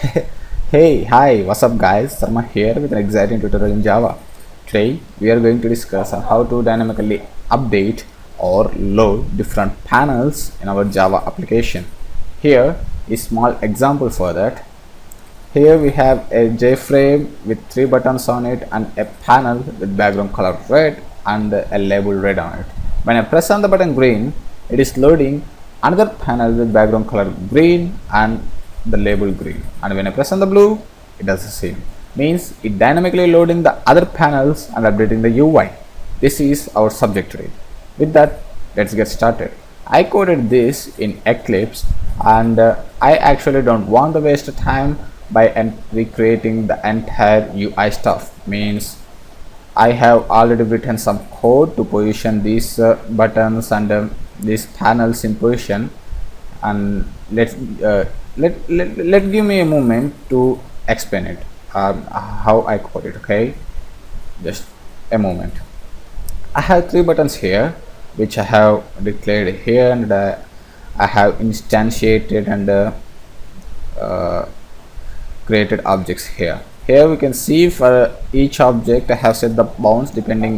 Hey, hi, what's up guys? Sarma here with an exciting tutorial in Java. Today we are going to discuss on how to dynamically update or load different panels in our Java application. Here is small example for that. Here we have a JFrame with 3 buttons on it and a panel with background color red and a label red on it. When I press on the button green, it is loading another panel with background color green and the label green, and when I press on the blue, it does the same. Means it dynamically loading the other panels and updating the UI. This is our subject today. With that, let's get started. I coded this in Eclipse, and I actually don't want to waste time by recreating the entire UI stuff. Means I have already written some code to position these buttons and these panels in position, and let give me a moment to explain it, how I code it. Okay, just a moment. I have 3 buttons here which I have declared here, and I have instantiated and created objects here. Here we can see for each object I have set the bounds depending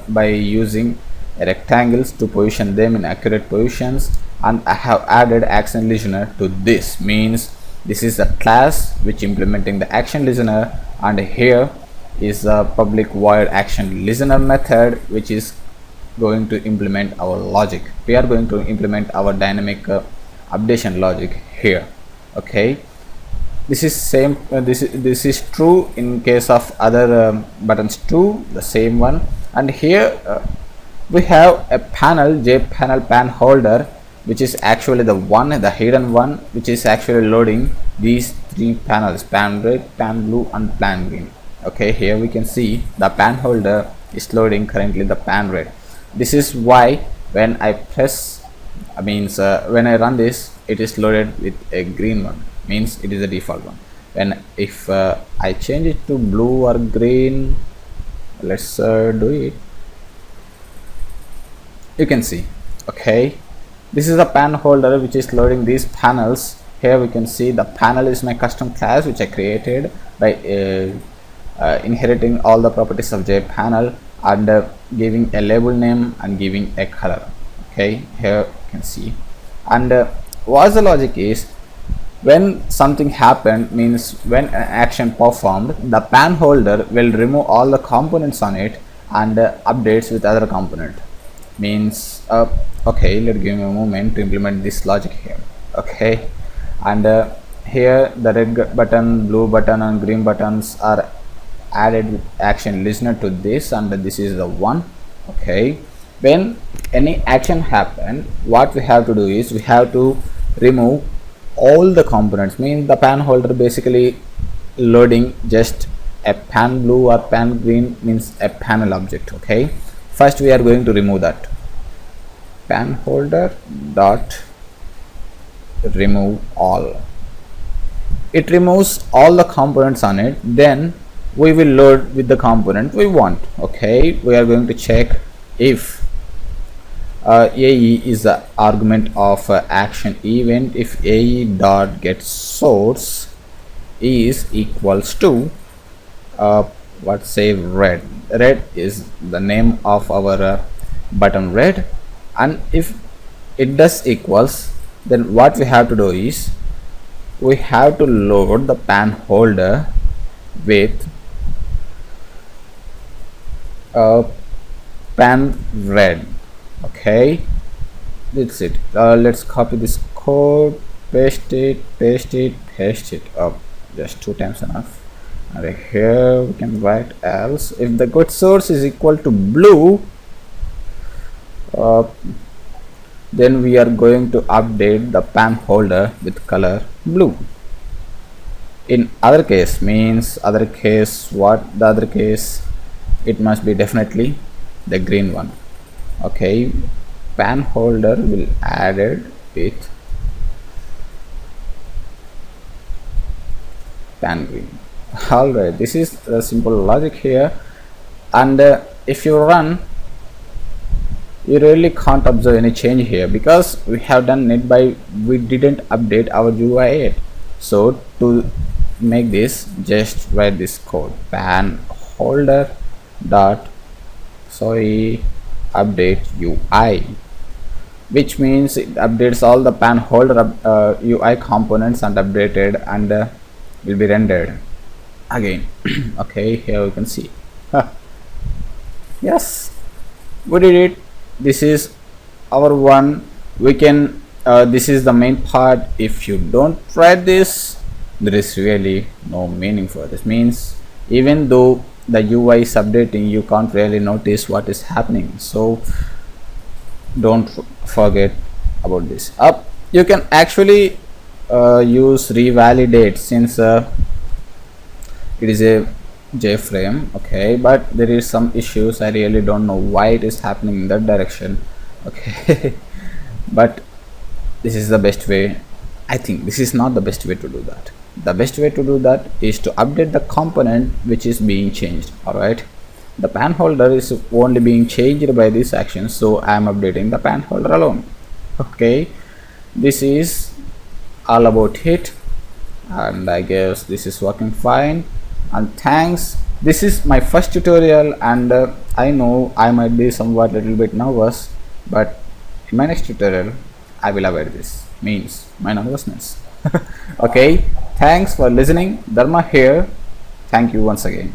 by using rectangles to position them in accurate positions, and I have added action listener to this. Means this is a class which implementing the action listener, and here is a public void action listener method which is going to implement our logic. We are going to implement our dynamic updation logic here. Okay, this is same this is true in case of other buttons too, the same one. And here we have a panel, jpanel pan holder, which is actually the hidden one, which is actually loading these 3 panels, pan red, pan blue and pan green. Okay, here we can see the pan holder is loading currently the pan red. This is why when I press, when I run this, it is loaded with a green one. Means it is the default one. When if I change it to blue or green, let's do it. You can see, okay, this is a pan holder which is loading these panels. Here we can see the panel is my custom class which I created by inheriting all the properties of jpanel and giving a label name and giving a color. Okay, here you can see. And what the logic is, when something happened, means when an action performed, the pan holder will remove all the components on it and updates with other component. Means okay, let's give me a moment to implement this logic here. Okay, and here the red button, blue button and green buttons are added with action listener to this, and this is the one. Okay, when any action happen, what we have to do is we have to remove all the components. Means the pan holder basically loading just a pan blue or pan green, means a panel object. Okay, first we are going to remove that. Pan holder dot remove all. It removes all the components on it. Then we will load with the component we want. Okay, we are going to check if AE is the argument of action event. If AE dot get source is equals to what say red. Red is the name of our button red, and if it does equals, then what we have to do is we have to load the pan holder with pan red. Okay, that's it. Let's copy this code, paste it, paste it up, just 2 times enough. And here we can write else if the get source is equal to blue, then we are going to update the pan holder with color blue. In other case, means other case, what the other case, it must be definitely the green one. Okay, pan holder will added with pan green. Alright, this is the simple logic here, and if you run, you really can't observe any change here because we have done it by we didn't update our UI yet. So to make this, just write this code pan holder dot sorry update UI, which means it updates all the pan holder UI components and updated and will be rendered again. Okay, here you can see. Yes, we did it. This is our one. We can this is the main part. If you don't try this, there is really no meaning for this. Means even though the UI is updating, you can't really notice what is happening. So don't forget about this. You can actually use revalidate, since it is a JFrame, okay, but there is some issues. I really don't know why it is happening in that direction, okay. But this is the best way. I think this is not the best way to do that. The best way to do that is to update the component which is being changed. All right, the pan holder is only being changed by this action, so I am updating the pan holder alone. Okay, this is all about it, and I guess this is working fine. And thanks, this is my first tutorial, and I know I might be somewhat little bit nervous, but in my next tutorial I will avoid this, means my nervousness. Okay, thanks for listening. Dharma here. Thank you once again.